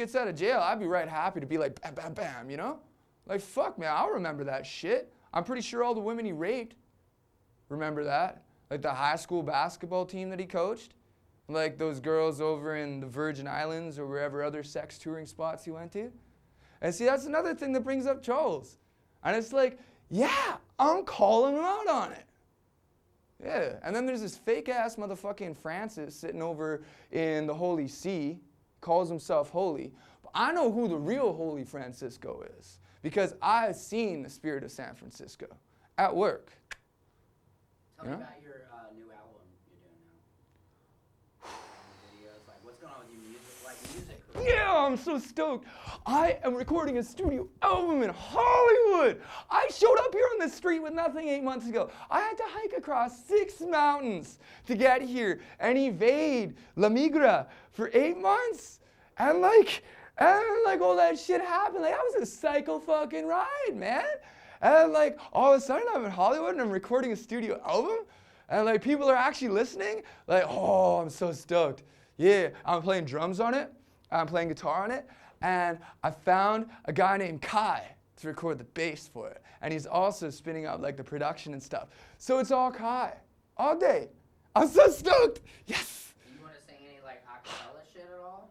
gets out of jail, I'd be right happy to be like, bam, bam, bam, you know? Like, fuck, man, I'll remember that shit. I'm pretty sure all the women he raped remember that. Like the high school basketball team that he coached. Like those girls over in the Virgin Islands or wherever other sex touring spots he went to. And see, that's another thing that brings up Charles. And it's like, yeah, I'm calling him out on it. Yeah, and then there's this fake-ass motherfucking Francis sitting over in the Holy See, calls himself holy. But I know who the real Holy Francisco is, because I've seen the Spirit of San Francisco at work. Tell me about your new album you're doing now. Videos, like what's going on with your music, like music? Yeah, I'm so stoked. I am recording a studio album in Hollywood. I showed up here on the street with nothing 8 months ago. I had to hike across 6 mountains to get here and evade La Migra for 8 months. And like all that shit happened. Like, that was a psycho fucking ride, man. And like, all of a sudden I'm in Hollywood and I'm recording a studio album. And like, people are actually listening. Like, oh, I'm so stoked. Yeah, I'm playing drums on it. I'm playing guitar on it. And I found a guy named Kai to record the bass for it. And he's also spinning up like the production and stuff. So it's all Kai, all day. I'm so stoked. Yes. Do you want to sing any like acapella shit at all?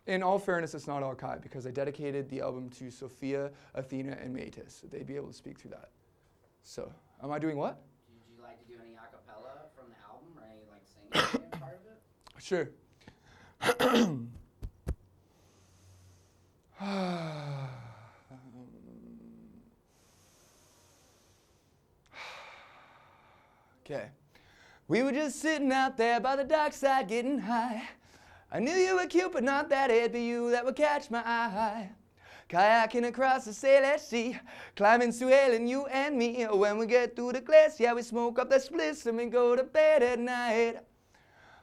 In all fairness, it's not all Kai because I dedicated the album to Sophia, Athena, and Metis. So they'd be able to speak through that. So, am I doing what? Would you like to do any acapella from the album or any like singing part of it? Sure. Okay. We were just sitting out there by the dockside getting high. I knew you were cute, but not that it'd be you that would catch my eye. Kayaking across the Salem Sea, climbing Suelen, you and me. When we get through the glass, yeah, we smoke up the spliffs and we go to bed at night.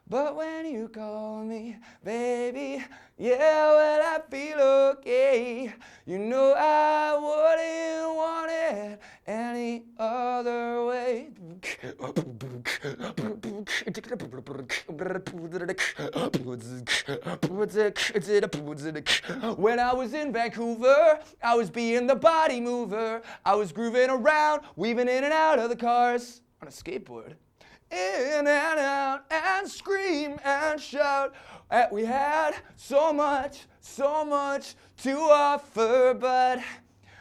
But when you call me, baby, yeah, well, I feel okay. You know I wouldn't want it any other way. When I was in Vancouver, I was being the body mover. I was grooving around, weaving in and out of the cars on a skateboard. In and out and scream and shout. We had so much to offer, but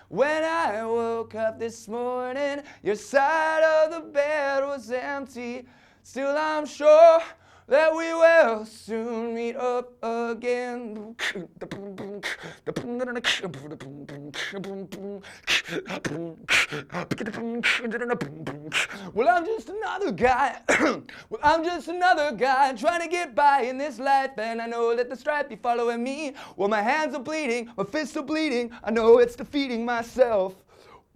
when I woke up this morning, your side of the bed was empty. Still, I'm sure that we will soon meet up again. Well, I'm just another guy. Well, I'm just another guy trying to get by in this life, and I know that the stripe be following me. Well, my hands are bleeding, my fists are bleeding. I know it's defeating myself.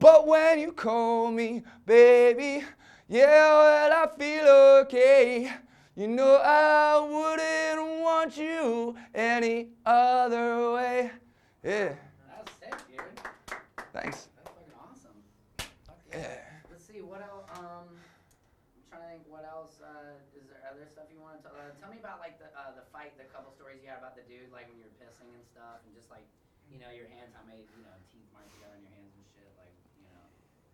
But when you call me, baby, yeah, well, I feel okay. You know I wouldn't want you any other way. Yeah. That was sick, dude. Thanks. That's fucking awesome. Fuck Yeah. Let's see, what else, I'm trying to think what else, is there other stuff you want to tell me about like the fight, the couple stories you had about the dude, like when you were pissing and stuff, and just like, you know, your hands, how many, you know, teeth marks you got on your hands and shit, like, you know,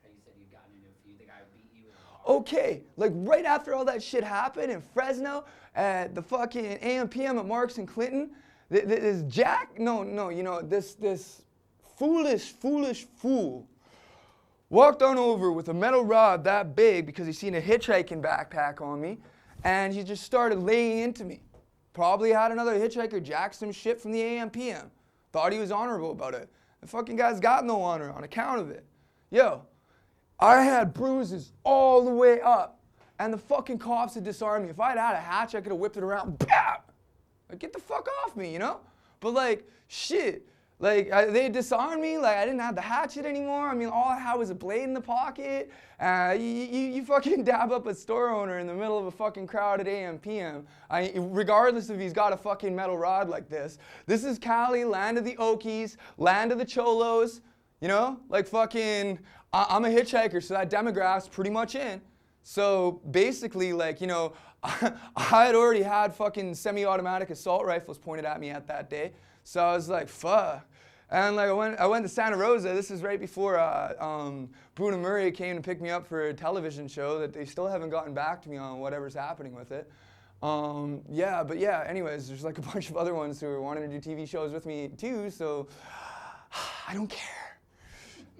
how you said you'd gotten into a feud, the guy beat you with a bar. Okay, like right after all that shit happened in Fresno at the fucking AM/PM at Marks and Clinton, this this foolish fool walked on over with a metal rod that big because he seen a hitchhiking backpack on me, and he just started laying into me. Probably had another hitchhiker jack some shit from the AM/PM. Thought he was honorable about it. The fucking guy's got no honor on account of it. Yo, I had bruises all the way up, and the fucking cops had disarmed me. If I had had a hatchet, I could have whipped it around, bap! Like, get the fuck off me, you know? But like, shit, like, they disarmed me, like, I didn't have the hatchet anymore. I mean, all I had was a blade in the pocket. You fucking dab up a store owner in the middle of a fucking crowded AM/PM. Regardless if he's got a fucking metal rod like this. This is Cali, land of the Okies, land of the Cholos, you know? Like fucking, I'm a hitchhiker, so that demograph's pretty much in. So basically, like, you know, I had already had fucking semi-automatic assault rifles pointed at me at that day. So I was like, fuck. And like I went to Santa Rosa. This is right before Bruno Murray came to pick me up for a television show that they still haven't gotten back to me on whatever's happening with it. Anyways, there's like a bunch of other ones who are wanting to do TV shows with me too, so I don't care.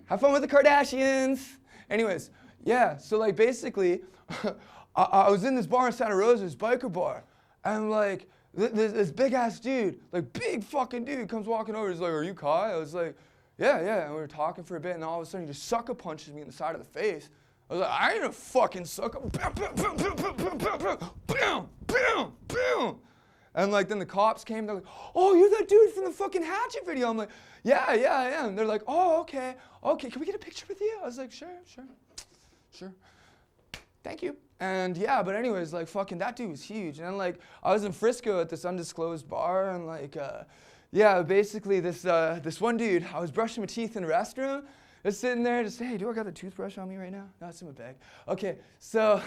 Have fun with the Kardashians. Anyways, yeah, so like basically, I was in this bar in Santa Rosa, this biker bar, and like, this big ass dude, like big fucking dude, comes walking over. He's like, "Are you Kai?" I was like, "Yeah, yeah." And we were talking for a bit, and all of a sudden he just sucker punches me in the side of the face. I was like, "I ain't a fucking sucker." And like then the cops came. They're like, "Oh, you're that dude from the fucking Hatchet video." I'm like, "Yeah, I am." They're like, "Oh, okay. Can we get a picture with you?" I was like, "Sure. Thank you." And yeah, but anyways, like fucking that dude was huge. And then like I was in Frisco at this undisclosed bar, and like basically this one dude, I was brushing my teeth in the restroom, just sitting there, just hey, do I got the toothbrush on me right now? No, it's in my bag. Okay, so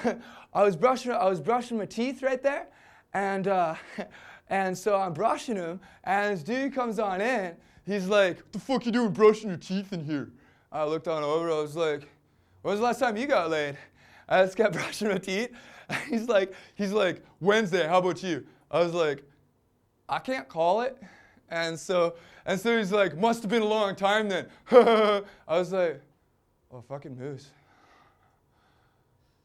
I was brushing my teeth right there, and so I'm brushing them, and this dude comes on in. He's like, "What the fuck you doing brushing your teeth in here?" I looked on over. I was like, "When was the last time you got laid?" I just kept brushing my teeth. He's like, "Wednesday, how about you?" I was like, "I can't call it." And so he's like, "Must have been a long time then." I was like, "Oh, fucking moose."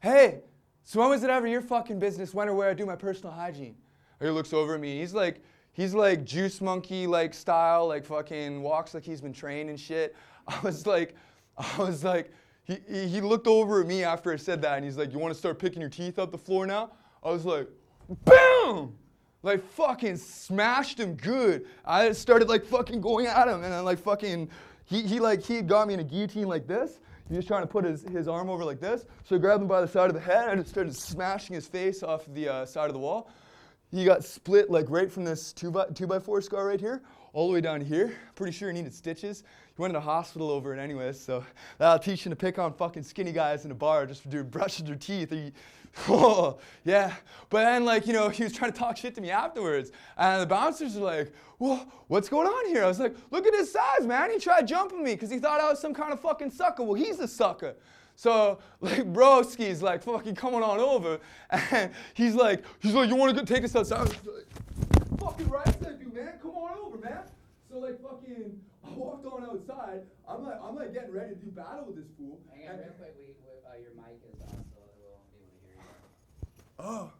"Hey, so when was it ever your fucking business when or where I do my personal hygiene?" He looks over at me. He's like juice monkey like style, like fucking walks like he's been trained and shit. I was like, he looked over at me after I said that, and he's like, "You want to start picking your teeth up the floor now?" I was like, BAM! Like fucking smashed him good. I started like fucking going at him, and then like fucking, he had got me in a guillotine like this. He was trying to put his arm over like this. So I grabbed him by the side of the head, and I just started smashing his face off the side of the wall. He got split like right from this 2x4 scar right here, all the way down here. Pretty sure he needed stitches. He went to the hospital over it anyways, so that'll teach him to pick on fucking skinny guys in a bar just for brushing their teeth. Oh, yeah. But then, like, you know, he was trying to talk shit to me afterwards. And the bouncers were like, "Well, what's going on here?" I was like, "Look at his size, man. He tried jumping me because he thought I was some kind of fucking sucker." Well, he's a sucker. So, like, broski's like fucking coming on over. And he's like, "You want to take us outside?" I was like, "Fucking right, I do, man. Come on over, man." So, like, fucking, I walked on outside. I'm like getting ready to do battle with this fool. Hang on, real quick. Your mic is off, so we won't be able to hear you. Oh.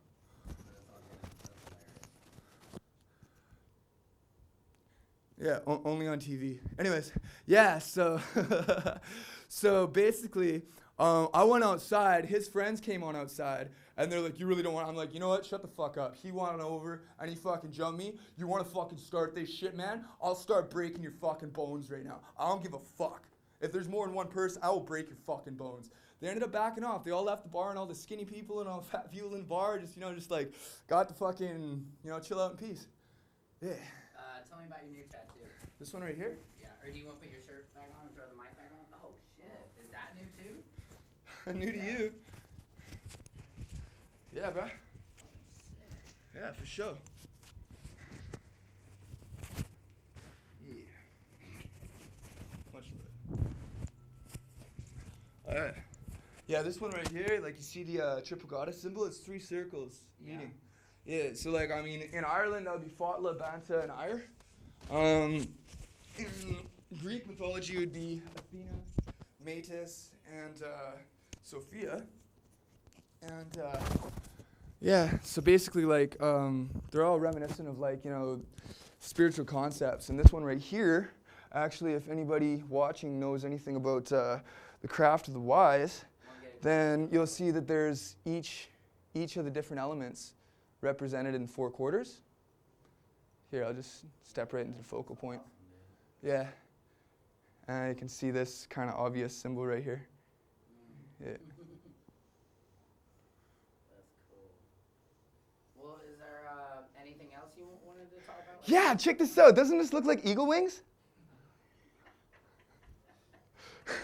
Yeah, only on TV. Anyways, yeah, so so basically, I went outside. His friends came on outside, and they're like, "You really don't want?" I'm like, "You know what? Shut the fuck up." He went over, and he fucking jumped me. "You want to fucking start this shit, man? I'll start breaking your fucking bones right now. I don't give a fuck. If there's more than one person, I will break your fucking bones." They ended up backing off. They all left the bar, and all the skinny people and all the fat people in the bar just like got to fucking, chill out in peace. Yeah. Tell me about your new tattoo. This one right here? Yeah, or do you want to put your shirt back on and throw the mic back on? Oh, shit. Is that new, too? New to you. Yeah, bro. Yeah, for sure. Yeah. Much better. All right. Yeah, this one right here, like you see the triple goddess symbol, it's 3 circles meeting. Yeah, so like, I mean, in Ireland, that would be Fotla, Banta, and Ire. In Greek mythology, it would be Athena, Metis, and Sophia. And yeah, so basically, like, they're all reminiscent of, like, spiritual concepts. And this one right here, actually, if anybody watching knows anything about the craft of the wise, then you'll see that there's each of the different elements represented in 4 quarters. Here, I'll just step right into the focal point. Yeah. And you can see this kind of obvious symbol right here. Yeah. That's cool. Well, is there anything else you wanted to talk about? Yeah, check this out. Doesn't this look like eagle wings?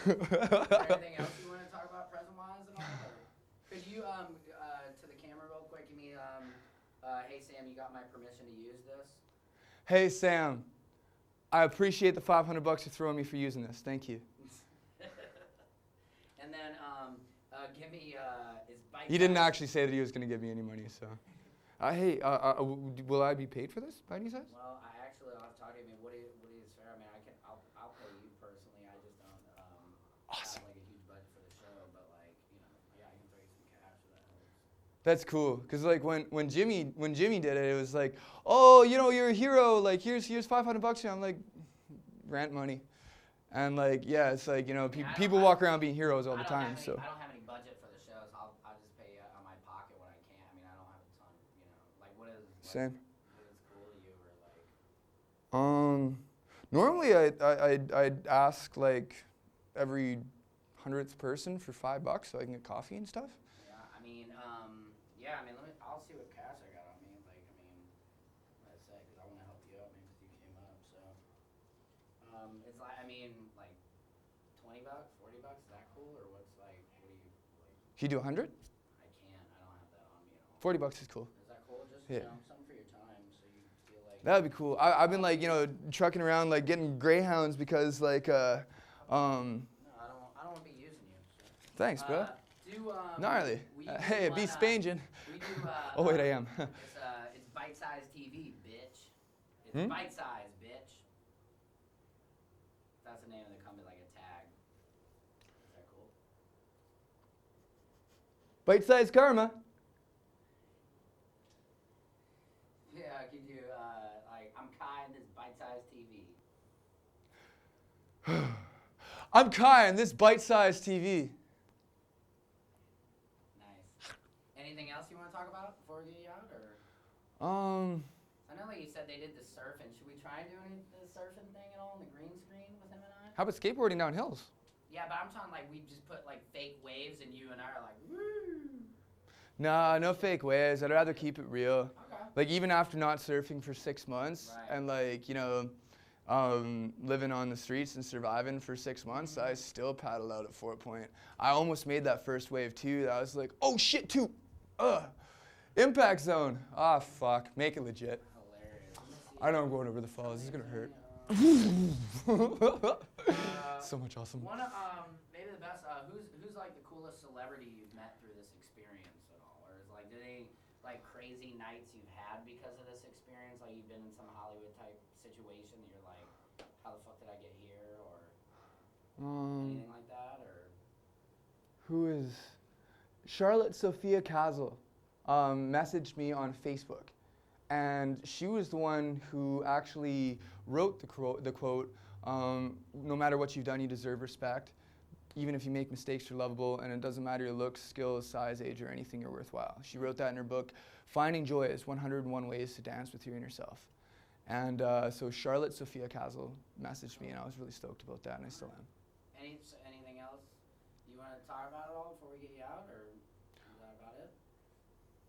Is there anything else you want to talk about present-wise and all? Could you, to the camera real quick, give me hey Sam, you got my permission to use this? Hey, Sam, I appreciate the $500 you're throwing me for using this. Thank you. And then, give me, is bite He didn't size- actually say that he was going to give me any money, so. Hey, will I be paid for this by any size? Well, I'll have to talk to you. I mean, what is fair? I mean, I'll pay you personally. I just don't, Awesome. have like a huge budget for the show, but like, yeah, I can throw you some cash for that helps. That's cool, cause like when Jimmy did it, it was like, oh, you're a hero. Like here's $500. I'm like, rent money, and like yeah, it's like people walk around being heroes all the time. So I don't have any budget for the shows. I'll just pay out of my pocket what I can. I mean, I don't have a ton. Like what is same. What is cool to you or like? Normally I'd ask like every 100th person for $5 so I can get coffee and stuff. Yeah, I mean, I'll see what cash I got on me. Like, let's say, because I want to help you out, maybe because you came up. So, it's like, like, $20, $40, is that cool, or what's like, what do you like? Can you do 100? I can't. I don't have that on me at all. $40 is cool. Is that cool? Just Yeah. Something for your time, so you feel like. That'd be cool. I've been like trucking around like getting greyhounds because like No, I don't want to be using you. So. Thanks, bro. Gnarly. Hey, be spangin'. We do. Oh wait, I am. It's bite-sized TV, bitch. It's bite-sized, bitch. That's the name of the company, like a tag. Is that cool? Bite-sized karma. Yeah, could you like I'm Kai and this bite-sized TV. I'm Kai and this bite-sized TV. Anything else you want to talk about before we get you out, or? I know, like you said, they did the surfing. Should we try and do the surfing thing at all on the green screen with him and I? How about skateboarding down hills? Yeah, but I'm talking like we just put like fake waves, and you and I are like, woo. Nah, no fake waves. I'd rather keep it real. Okay. Like even after not surfing for 6 months and like living on the streets and surviving for 6 months, I still paddle out at Fort Point. I almost made that first wave too. I was like, oh shit, too. Impact zone. Ah, fuck. Make it legit. Hilarious. I know I'm going over the falls. This is gonna hurt. So much awesome. Maybe the best. Who's like the coolest celebrity you've met through this experience at all, or is like did any like crazy nights you've had because of this experience? Like you've been in some Hollywood type situation that you're like, how the fuck did I get here, or anything like that, or? Who is Charlotte Sophia Castle? Messaged me on Facebook, and she was the one who actually wrote the quote. No matter what you've done, you deserve respect. Even if you make mistakes, you're lovable, and it doesn't matter your looks, skills, size, age, or anything, you're worthwhile. She wrote that in her book, Finding Joy is 101 Ways to Dance with Your Inner Self. And so Charlotte Sophia Castle messaged me, and I was really stoked about that, and I still am. Anything else you want to talk about at all before we get you out, or is that about it?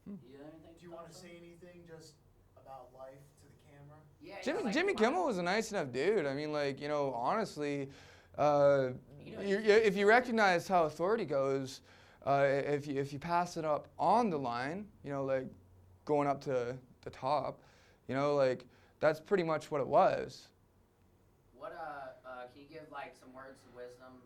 You have anything? Do you want to say anything just about life to the camera? Yeah. Jimmy Kimmel was a nice enough dude. I mean, like, honestly, if you recognize how authority goes, if you pass it up on the line, like going up to the top, like that's pretty much what it was. What can you give like some words of wisdom